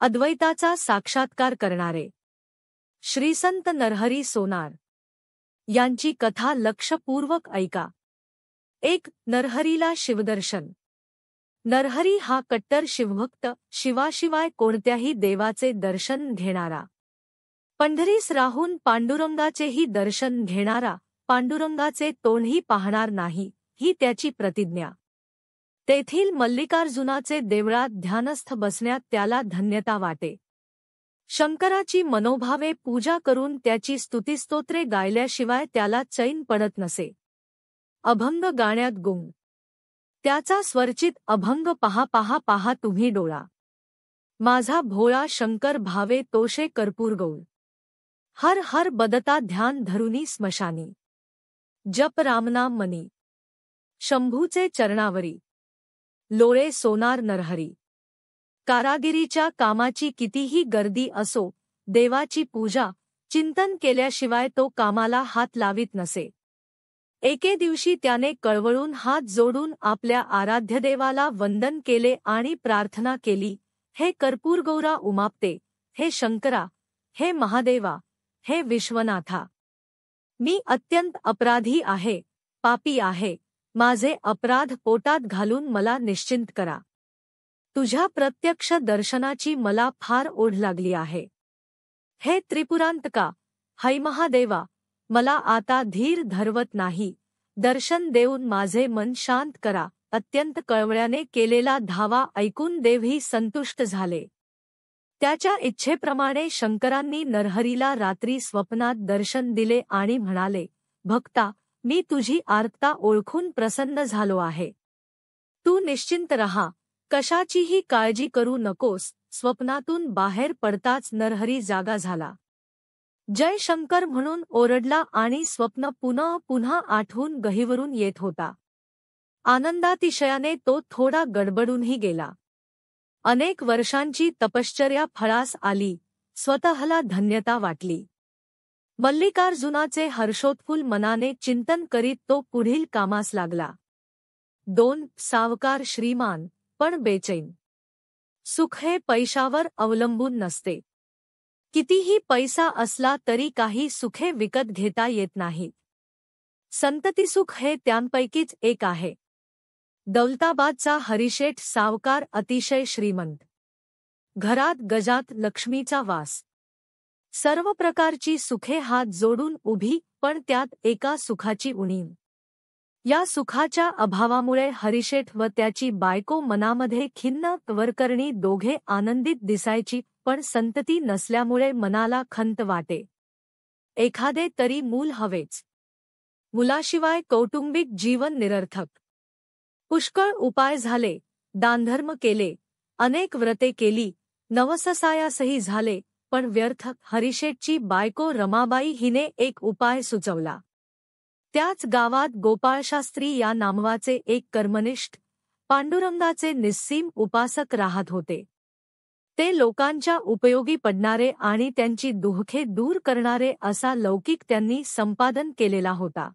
अद्वैताचा साक्षात्कार करणारे श्रीसंत नरहरी सोनार यांची कथा लक्षपूर्वक ऐका। 1. नरहरीला शिवदर्शन। नरहरी हा कट्टर शिवभक्त, शिवाशिवाय कोणत्याही देवाचे दर्शन घेणारा, पंढरीस राहून पांडुरंगाचेही दर्शन घेणारा, पांडुरंगाचे तोंडही पाहणार नाही, ही त्याची प्रतिज्ञा। तेथील मल्लिकार्जुनाचे देवळात ध्यानस्थ बसण्यात त्याला धन्यता वाटे। शंकराची मनोभावे पूजा करून त्याची स्तुतिस्तोत्रे गायल्याशिवाय त्याला चैन पडत नसे। अभंग गाण्यात गुंग। त्याचा स्वरचित अभंग पहा पहा पहा तुम्ही डोळा, माझा भोळा शंकर भावे तोषे कर्पूर गौळ। हर हर बदता ध्यान धरुनी स्मशानी, जप रामनाम मनी, शंभूचे चरणावरी, लोळे सोनार नरहरी। कारागिरीच्या कामाची कितीही गर्दी असो, देवाची पूजा चिंतन केल्याशिवाय तो कामाला हात लावित नसे। एके दिवशी त्याने कळवळून हात जोडून आपल्या आराध्यदेवाला वंदन केले आणि प्रार्थना केली, हे कर्पूरगौरा उमापते, हे शंकरा, हे महादेवा, हे विश्वनाथा, मी अत्यंत अपराधी आहे, पापी आहे, माझे अपराध पोटात घालून मला निश्चिंत करा। तुझ्या प्रत्यक्ष दर्शनाची मला फार ओढ लागली आहे। हे त्रिपुरांतका, है महादेवा, मला आता धीर धरवत नाही, दर्शन देऊन माझे मन शांत करा। अत्यंत कळवळ्याने केलेला धावा ऐकून देवही संतुष्ट झाले। त्याच्या इच्छेप्रमाणे शंकरांनी नरहरीला रात्री स्वप्नात दर्शन दिले आणि म्हणाले, भक्ता, मी तुझी आर्तता ओळखून प्रसन्न झालो आहे, तू निश्चिंत रहा, कशाचीही काळजी करू नकोस। स्वप्नातून बाहेर पडताच नरहरी जागा झाला। जय शंकर म्हणून ओरडला आणि स्वप्न पुन्हा पुन्हा आठवून गहिवरून येत होता। आनंदातिशयाने तो थोडा गडबडूनही गेला। अनेक वर्षांची तपश्चर्या फळास आली, स्वतःला धन्यता वाटली। मल्लिकार्जुनाचे हर्षोत्फुल मनाने चिंतन करीत तो पुढील कामास लागला। 2. सावकार श्रीमान पण बेचैन। सुख हे पैशावर अवलंबून नसते। कितीही पैसा असला तरी काही सुखे विकत घेता येत नाहीत। संततिसुख हे त्यांपैकीच एक आहे। दौलताबादचा हरिशेठ सावकार अतिशय श्रीमंत। घरात गजात लक्ष्मीचा वास। सर्व प्रकारची सुखे हात जोडून उभी, पण त्यात एका सुखाची उणीव। या सुखाच्या अभावामुळे हरिशेठ व त्याची बायको मनामध्ये खिन्न वरकरणी दोघे आनंदित दिसायची, पण संतती नसल्यामुळे मनाला खंत वाटे। एखादे तरी मूल हवेच, मुलाशिवाय कौटुंबिक जीवन निरर्थक। पुष्कळ उपाय झाले, दानधर्म केले, अनेक व्रते केली, नवससायासही झाले, पण व्यर्थ। हरिशेठची बायको रमाबाई हिने एक उपाय सुचवला। त्याच गावात गोपाळशास्त्री या नामवाचे एक कर्मनिष्ठ, पांडुरंगाचे निस्सीम उपासक राहत होते। ते लोकांच्या उपयोगी पडणारे आणि त्यांची दुःखे दूर करणारे असा लौकिक त्यांनी संपादन केलेला होता।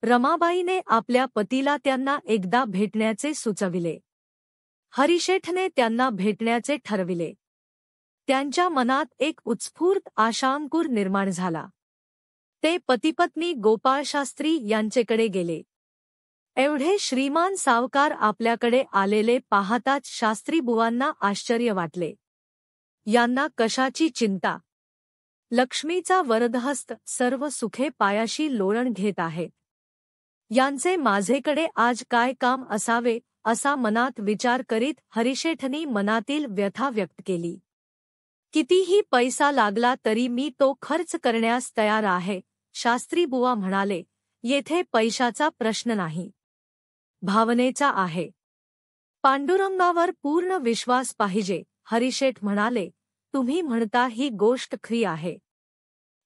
रमाबाईने आपल्या पतीला त्यांना एकदा भेटण्याचे सुचविले। हरिशेठने त्यांना भेटण्याचे ठरविले। त्यांच्या मनात एक उत्स्फूर्त आशांकुर निर्माण झाला। ते पतिपत्नी गोपाळशास्त्री यांचेकडे गेले। एवढे श्रीमान सावकार आपल्याकडे आलेले पाहताच शास्त्रीबुवांना आश्चर्य वाटले। यांना कशाची चिंता? लक्ष्मीचा वरदहस्त सर्व सुखे पायाशी लोळण घेत आहेत। यांचे माझेकडे आज काय काम असावे, असा मनात विचार करीत हरिशेठनी मनातील व्यथा व्यक्त केली। कितीही पैसा लागला तरी मी तो खर्च करण्यास तयार आहे। शास्त्रीबुवा म्हणाले, येथे पैशाचा प्रश्न नाही, भावनेचा आहे। पांडुरंगावर पूर्ण विश्वास पाहिजे। हरिशेठ म्हणाले, तुम्ही म्हणता ही गोष्ट खरी आहे।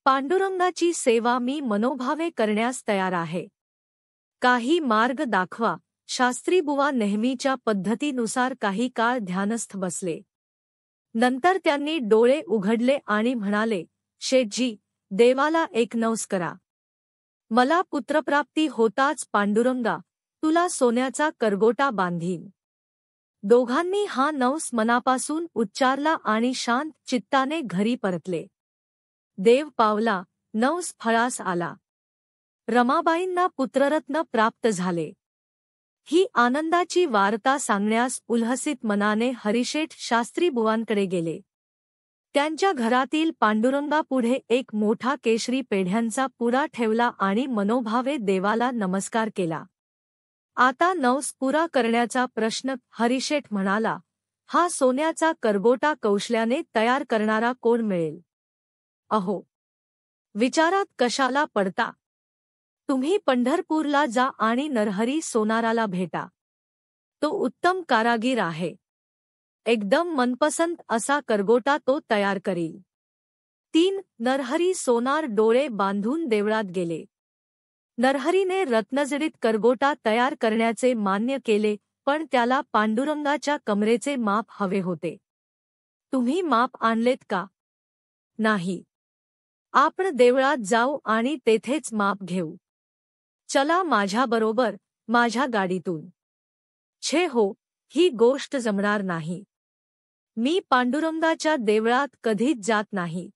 पांडुरंगाची सेवा मी मनोभावे करण्यास तयार आहे। काही मार्ग दाखवा। शास्त्रीबुवा नेहमीच्या पद्धतीनुसार काही काळ ध्यानस्थ बसले। नंतर त्यांनी डोळे उघडले आणि म्हणाले, शेठजी, देवाला एक नवस करा। मला पुत्रप्राप्ती होताच पांडुरंगा, तुला सोन्याचा करगोटा बांधीन। दोघांनी हा नवस मनापासून उच्चारला आणि शांत चित्ताने घरी परतले. देव पावला, नवस फळास आला. रमाबाईंना पुत्ररत्न प्राप्त झाले. ही आनंदाची वार्ता सांगण्यास उल्हसित मनाने हरिशेठ शास्त्री बुवांकडे गेले. त्यांच्या घरातील पांडुरंगापुढे एक मोठा केशरी पेढ्यांचा पुडा ठेवला आणि मनोभावे देवाला नमस्कार केला. आता नवस पुरा करण्याचा प्रश्न. हरिशेठ म्हणाला, हा सोन्याचा करगोटा कौशल्याने तयार करणारा कोण मिळेल? अहो, विचारात कशाला पडता? तुम्ही पंढरपूरला जा आणि नरहरी सोनाराला भेटा. तो उत्तम कारागीर आहे. एकदम मनपसंत असा करगोटा तो तयार करील. 3. नरहरी सोनार डोळे बांधून देवळात गेले. नरहरीने रत्नजडित करगोटा तयार करण्याचे मान्य केले, पण त्याला पांडुरंगाच्या कमरेचे माप हवे होते. तुम्ही माप आणलेत का? नाही. आपण देवळात जाऊ आणि तेथेच माप घेऊ. चला माझ्याबरोबर, माझ्या गाडीतून. छे हो, ही गोष्ट जमणार नाही. मी पांडुरंगाच्या देवळात कधीच जात नाही.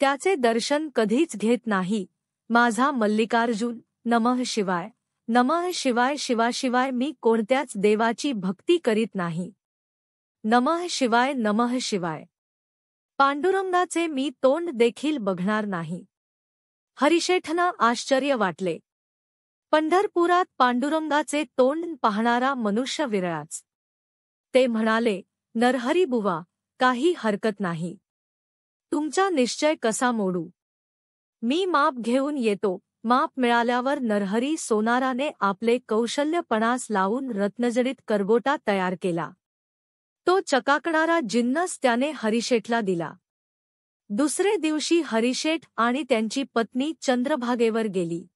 त्याचे दर्शन कधीच घेत नाही. माझा मल्लिकार्जुन, नमः शिवाय, नमः शिवाय. शिवाशिवाय मी कोणत्याच देवाची भक्ती करीत नाही. नमः शिवाय, नमः शिवाय. पांडुरंगाचे मी तोंड देखील बघणार नाही. हरिशेठना आश्चर्य वाटले. पंढरपुरात पांडुरंगाचे तोंड पाहणारा मनुष्य विरळाच. ते म्हणाले, नरहरी बुवा, काही हरकत नाही. तुमचा निश्चय कसा मोडू? मी माप घेऊन येतो. माप मिळाल्यावर नरहरी सोनाराने आपले कौशल्यपणास लावून रत्नजडित करगोटा तयार केला. तो चकाकणारा जिन्नस त्याने हरिशेठला दिला. दुसरे दिवशी हरिशेठ आणि त्यांची पत्नी चंद्रभागेवर गेली.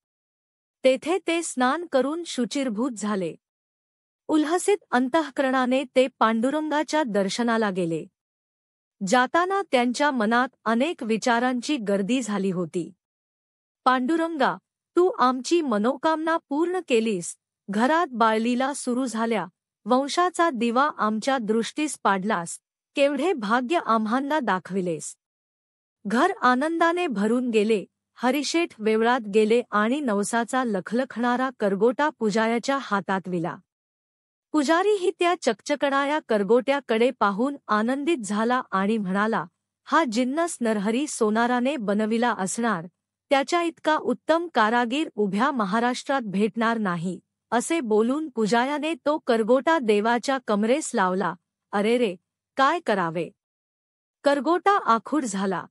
तेथे ते स्नान करून शुचिर्भूत झाले. उल्हसित अंतःकरणाने ते पांडुरंगाच्या दर्शनाला गेले. जाताना त्यांच्या मनात अनेक विचारांची गर्दी झाली होती. पांडुरंगा, तू आमची मनोकामना पूर्ण केलीस. घरात बाळलीला सुरू झाल्या. वंशाचा दिवा आमच्या दृष्टीस पाडलास. केवढे भाग्य आम्हांना दाखविलेस. घर आनंदाने भरून गेले. हरिशेठ देवळात गेले आणि नवसाचा लखलखणारा करगोटा पुजाऱ्याच्या हातात विला. पुजारीही त्या चकचकणाऱ्या करगोट्याकडे पाहून आनंदित झाला आणि म्हणाला, हा जिन्नस नरहरी सोनाराने बनविला असणार. त्याच्या इतका उत्तम कारागीर उभ्या महाराष्ट्रात भेटणार नाही. असे बोलून पुजाऱ्याने तो करगोटा देवाच्या कमरेस लावला. अरेरे, काय करावे? करगोटा आखूड झाला.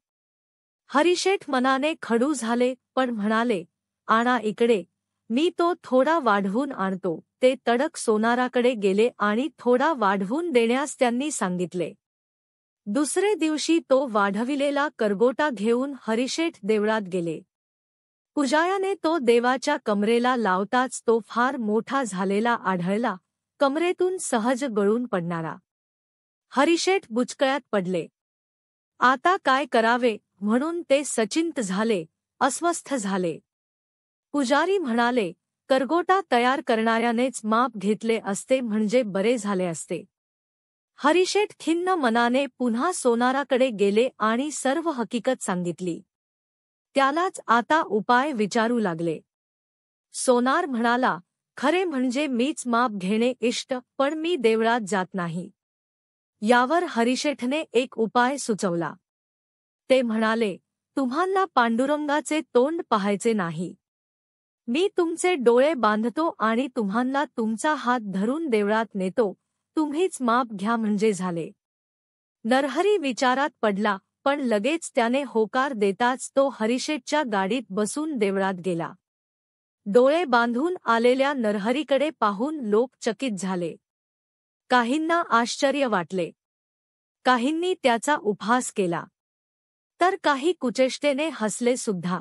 हरिशेठ मनाने खडू झाले, पण म्हणाले, आणा इकडे, मी तो थोडा वाढवून आणतो. ते तडक सोनाराकडे गेले आणि थोडा वाढवून देण्यास त्यांनी सांगितले. दुसरे दिवशी तो वाढविलेला करगोटा घेऊन हरिशेठ देवळात गेले. पुजाऱ्याने तो देवाच्या कमरेला लावताच तो फार मोठा झालेला आढळला, कमरेतून सहज गळून पडणारा. हरिशेठ बुचकळ्यात पडले. आता काय करावे म्हणून ते सचिंत झाले, अस्वस्थ झाले. पुजारी म्हणाले, करगोटा तयार करणाऱ्यानेच माप घेतले असते म्हणजे बरे झाले असते. हरिशेठ खिन्न मनाने पुन्हा सोनाराकडे गेले आणि सर्व हकीकत सांगितली. त्यालाच आता उपाय विचारू लागले. सोनार म्हणाला, खरे म्हणजे मीच माप घेणे इष्ट, पण मी देवळात जात नाही. यावर हरिशेठने एक उपाय सुचवला. ते म्हणाले, तुम्हांना पांडुरंगाचे तोंड पाहायचे नाही. मी तुमचे डोळे बांधतो आणि तुम्हांना तुमचा हात धरून देवळात नेतो. तुम्हीच माप घ्या म्हणजे झाले. नरहरी विचारात पडला, पण लगेच त्याने होकार देताच तो हरिशेठच्या गाडीत बसून देवळात गेला. डोळे बांधून आलेल्या नरहरीकडे पाहून लोक चकित झाले. काहींना आश्चर्य वाटले. काहींनी त्याचा उपहास केला. तर काही कुचेष्टेने हसले सुद्धा.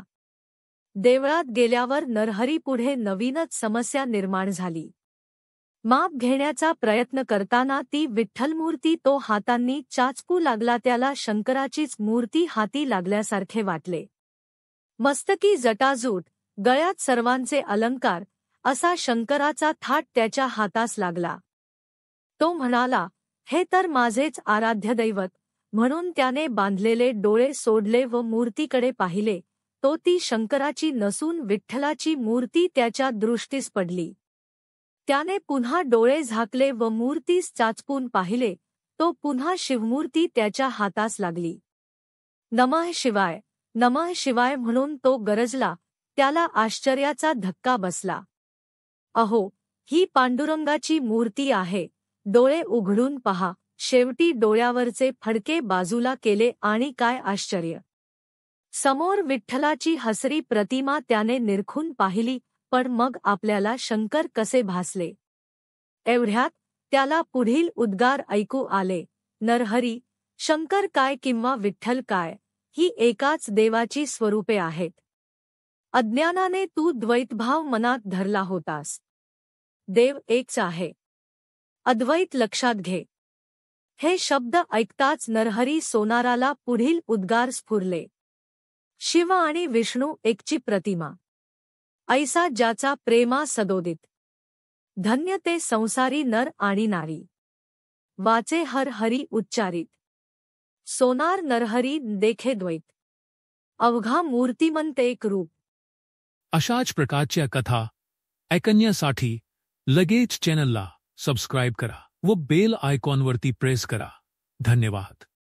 देवळात गेल्यावर नरहरीपुढे नवीनच समस्या निर्माण झाली. माप घेण्याचा प्रयत्न करताना ती विठ्ठलमूर्ती तो हातांनी चाचपू लागला. त्याला शंकराचीच मूर्ती हाती लागल्यासारखे वाटले. मस्तकी जटाजूट, गळ्यात सर्वांचे अलंकार, असा शंकराचा थाट त्याच्या हातास लागला. तो म्हणाला, हे तर माझेच आराध्य दैवत. म्हणून त्याने बांधलेले डोळे सोडले व मूर्तीकडे पाहिले. तो ती शंकराची नसून विठ्ठलाची मूर्ती त्याच्या दृष्टीस पडली. त्याने पुन्हा डोळे झाकले व मूर्तीस चाचपून पाहिले. तो पुन्हा शिवमूर्ती त्याच्या हातास लागली. नमः शिवाय, नमः शिवाय म्हणून तो गरजला. त्याला आश्चर्याचा धक्का बसला. अहो, ही पांडुरंगाची मूर्ती आहे. डोळे उघडून पहा. शेवटी डोळ्यावरचे फडके बाजूला केले आणि काय आश्चर्य! समोर विठ्ठलाची हसरी प्रतिमा त्याने निरखून पाहिली. पण मग आपल्याला शंकर कसे भासले? एवढ्यात त्याला पुढील उद्गार ऐकू आले. नरहरी, शंकर काय किंवा विठ्ठल काय, ही एकाच देवाची स्वरूपे आहेत. अज्ञानाने तू द्वैतभाव मनात धरला होतास. देव एकच आहे. अद्वैत लक्षात घे. हे शब्द ऐकताच नरहरी सोनाराला पुढील उद्गार स्फुरले. शिव आणि विष्णू एकची प्रतिमा. ऐसा ज्याचा प्रेमा सदोदित. धन्य ते संसारी नर आणि नारी. वाचे हर हरी उच्चारित. सोनार नरहरी देखे द्वैत. अवघा मूर्तिमंत एक रूप. अशाच प्रकारच्या कथा ऐकण्यासाठी लगेच चॅनलला सबस्क्राईब करा व बेल आयकॉनवरती प्रेस करा. धन्यवाद.